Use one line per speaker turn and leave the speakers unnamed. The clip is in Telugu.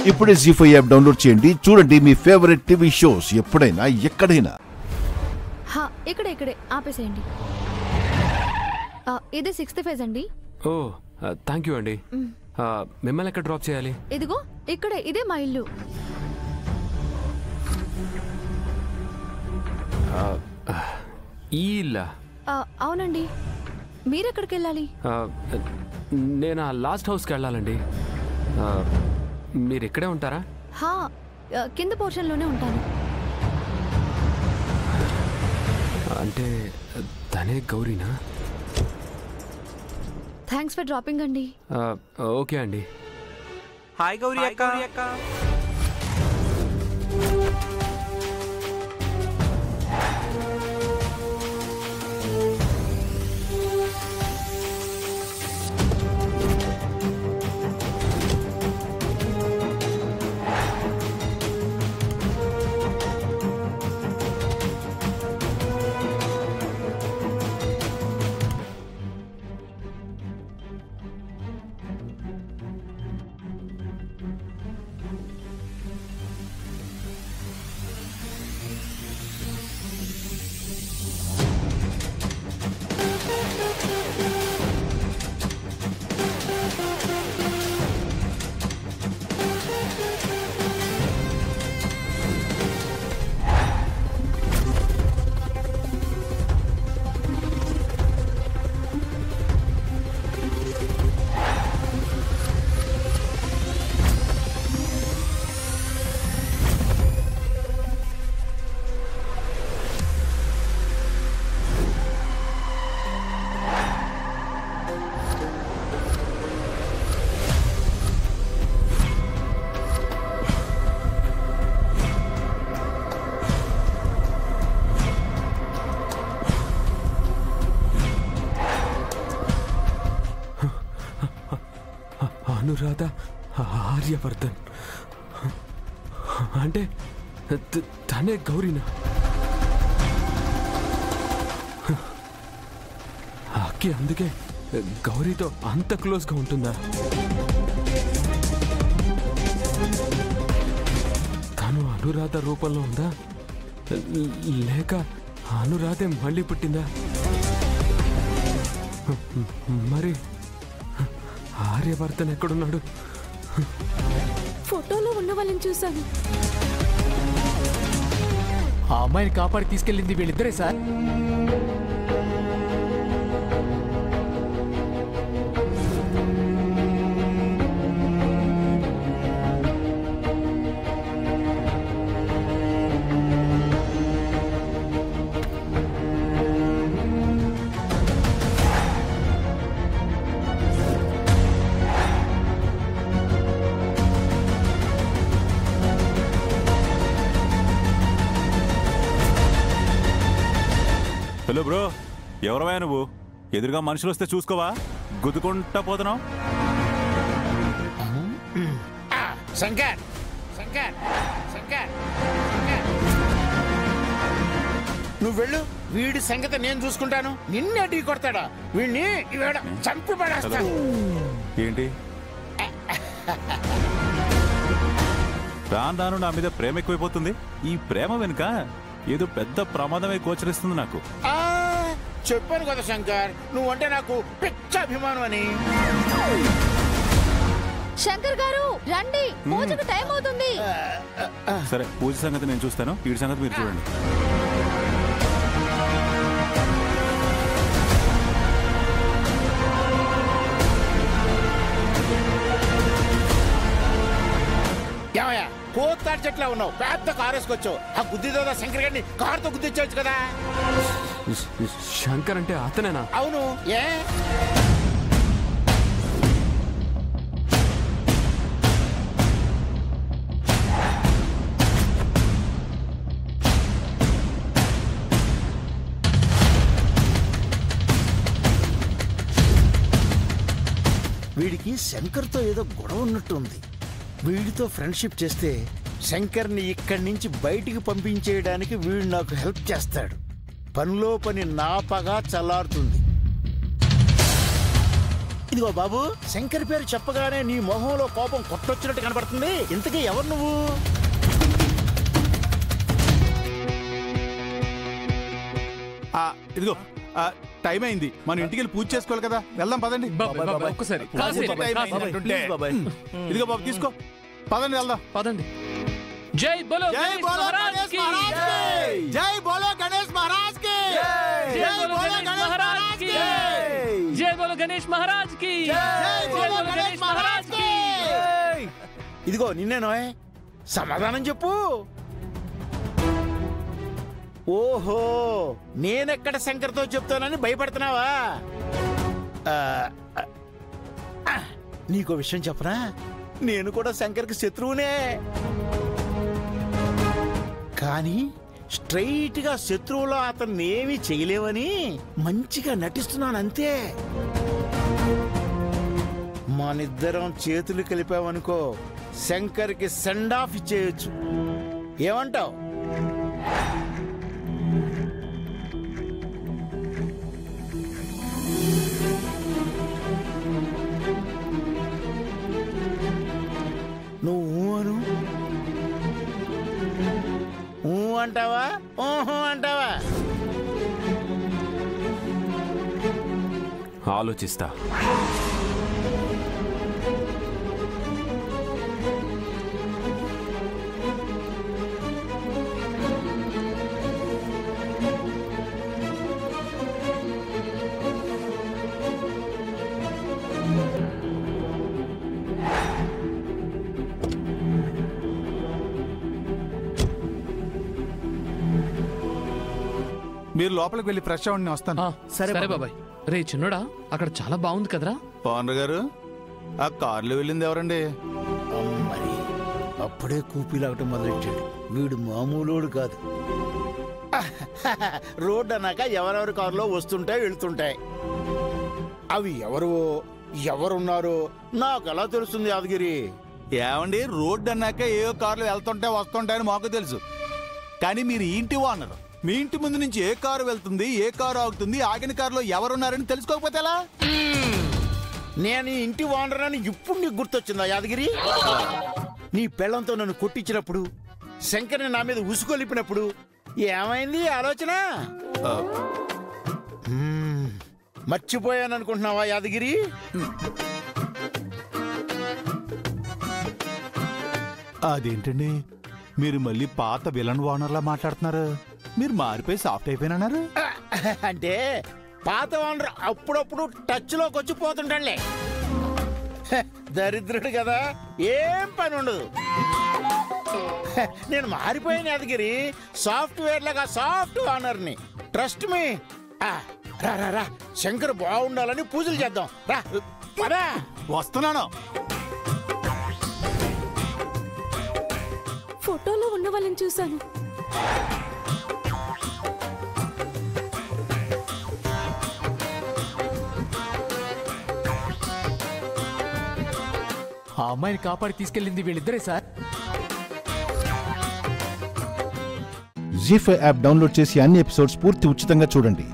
ఇప్పుడే జీ5 యాప్ డౌన్లోడ్ చేయండి. చూడండి మీ ఫేవరెట్ టీవీ షోస్ ఎప్పుడైనా ఎక్కడైనా.
ఇక్కడే ఆపేసేయండి. ఇది 6th ఫేజ్ అండి.
ఓ థ్యాంక్ యూ అండి. మిమ్మల్ని ఎక్కడ డ్రాప్ చేయాలి?
ఇదిగో ఇక్కడే, ఇదే మా ఇల్లు.
ఈ ఇల్లా?
అవునండి. మీరెక్కడికి వెళ్ళాలి?
నేను ఆ లాస్ట్ హౌస్కి వెళ్ళాలండి. మీరు ఇక్కడే ఉంటారా?
కింద పోర్షన్లోనే ఉంటాను.
అంటే తనే గౌరీనా?
థ్యాంక్స్ ఫర్ డ్రాపింగ్ అండి.
ఓకే అండి.
హాయ్ గౌరీ అక్క.
అనురాధ ఆర్యవర్ధన్ అంటే తనే గౌరీనా? అక్కి అందుకే గౌరీతో అంత క్లోజ్గా ఉంటుందా? తను అనురాధ రూపంలో ఉందా, లేక అనురాధే మళ్ళీ పుట్టిందా? మరి ఆర్యవర్ధన్ ఎక్కడున్నాడు?
ఫోటోలో ఉన్న వాళ్ళని చూశాను.
ఆ అమ్మాయిని కాపాడి తీసుకెళ్ళింది వీళ్ళిద్దరే సార్.
హలో బ్రో, ఎవరవా నువ్వు? ఎదురుగా మనుషులు వస్తే చూసుకోవా, గుద్దుకుంటా పోతున్నావు.
శంకర్ శంకర్ శంకర్ నువ్వు వెళ్ళు, వీడి సంగతి నేను చూసుకుంటాను. నిన్నే ఢీ కొడతాడా? వీడిని చంపి పడేస్తాను.
ఏంటి రాను నా మీద ప్రేమ ఎక్కువైపోతుంది. ఈ ప్రేమ వెనుక ఏదో పెద్ద ప్రమాదమే గోచరిస్తుంది నాకు.
చెప్పాను కదా శంకర్, నువ్వంటే నాకు పిచ్చ అభిమానం అని.
శంకర్ గారు రండి, పూజకు టైం అవుతుంది.
సరే, పూజ సంగతి నేను చూస్తాను, వీడి సంగతి మీరు చూడండి.
ఏమయ్యా, కోతాడు చెట్లా ఉన్నావు, పెద్ద కారు వేసుకొచ్చావు. ఆ గుద్దిదా శంకర్ గారిని కారుతో గుద్దించవచ్చు కదా.
శంకర్ అంటే అతనేనా?
అవును. ఏ వీడికి శంకర్తో ఏదో గొడవ ఉన్నట్టుంది. వీడితో ఫ్రెండ్షిప్ చేస్తే శంకర్ని ఇక్కడి నుంచి బయటికి పంపించేయడానికి వీడు నాకు హెల్ప్ చేస్తాడు. పనిలో పని నా పగా చల్లారుతుంది. ఇదిగో బాబు, శంకర్ పేరు చెప్పగానే నీ మొహంలో కోపం కొట్టొచ్చినట్టు కనబడుతుంది. ఇంతకీ ఎవరు నువ్వు?
ఇదిగో టైం అయింది, మనం ఇంటికి వెళ్ళి పూజ చేసుకోవాలి కదా, వెళ్దాం పదండి.
ఒక్కసారి
ఇదిగో బాబు తీసుకో, పదండి వెళ్దాం.
పదండి. జై బోలో గణేష్ మహారాజ్ కి
జై బోలో గణేష్ మహారాజ్ కి
జై బోలో గణేష్ మహారాజ్ కి జై బోలో గణేష్ మహారాజ్ కి జై బోలో గణేష్ మహారాజ్ కి.
ఇదిగో నిన్నేనో, సమాధానం చెప్పు. ఓహో, నేనెక్కడ శంకర్తో చెప్తానని భయపడుతున్నావా? నీకో విషయం చెప్పనా, నేను కూడా శంకర్కి శత్రువునే. కానీ స్ట్రైట్ గా శత్రువులో అతన్ని ఏమీ చేయలేవని మంచిగా నటిస్తున్నాను అంతే. మనిద్దరం చేతులు కలిపావనుకో, శంకర్కి సెండ్ ఆఫ్ ఇచ్చేయచ్చు. ఏమంటావు? నువ్వు అను, అంటావా ఓహో అంటావా?
ఆలోచిస్తా.
మీరు లోపలికి వెళ్ళి ఫ్రెష్ అవ్వండి, నేను వస్తాను.
సరే బాబాయ్. రే చిన్నోడా, అక్కడ చాలా బాగుంది కదరా.
పవన్ గారు, ఆ కారులో వెళ్ళింది ఎవరండి?
మరి అప్పుడే కూపీలాగటం మొదలెట్టాడు. వీడు మామూలోడు కాదు. రోడ్డు అన్నాక ఎవరెవరి కారులో వస్తుంటాయి వెళుతుంటాయి. అవి ఎవరున్నారో నాకు ఎలా తెలుస్తుంది యాదగిరి?
ఏమండి, రోడ్డు అన్నాక ఏవో కార్లు వెళ్తుంటాయి వస్తుంటాయని మాకు తెలుసు. కానీ మీరు ఇంటి ఓనరు, మీ ఇంటి ముందు నుంచి ఏ కారు వెళ్తుంది, ఏ కారు ఆగుతుంది, ఆగిన కారులో ఎవరున్నారని తెలుసుకోకపోతే ఎలా?
నేను ఈ ఇంటి ఓనర్ అని ఇప్పుడు నీకు గుర్తొచ్చిందా యాదగిరి? నీ పెళ్ళంతో నన్ను కొట్టించినప్పుడు, శంకర్ని నా మీద ఉసుకొలిపినప్పుడు ఏమైంది ఆలోచన? మర్చిపోయాను అనుకుంటున్నావా యాదగిరి?
అదేంటండి, మీరు మళ్ళీ పాత విలన్ ఓనర్లా మాట్లాడుతున్నారు? మీరు మారిపోయి సాఫ్ట్ అయిపోయినారు.
అంటే పాత ఓనర్ అప్పుడప్పుడు టచ్ లోకి వచ్చి పోతుంటాడులే. దరిద్రుడు కదా, ఏం పని ఉండదు. నేను మారిపోయాను యాదగిరి, సాఫ్ట్వేర్ లాగా సాఫ్ట్ ఓనర్ని. Trust me. రా, శంకర్ బాగుండాలని పూజలు చేద్దాం. రా,
వస్తున్నాను.
ఫోటోలో ఉన్న వాళ్ళని చూశాను.
ఆ అమ్మాయిని కాపాడి తీసుకెళ్ళింది వీళ్ళిద్దరే సార్.
జీ5 యాప్ డౌన్లోడ్ చేసి అన్ని ఎపిసోడ్స్ పూర్తి ఉచితంగా చూడండి.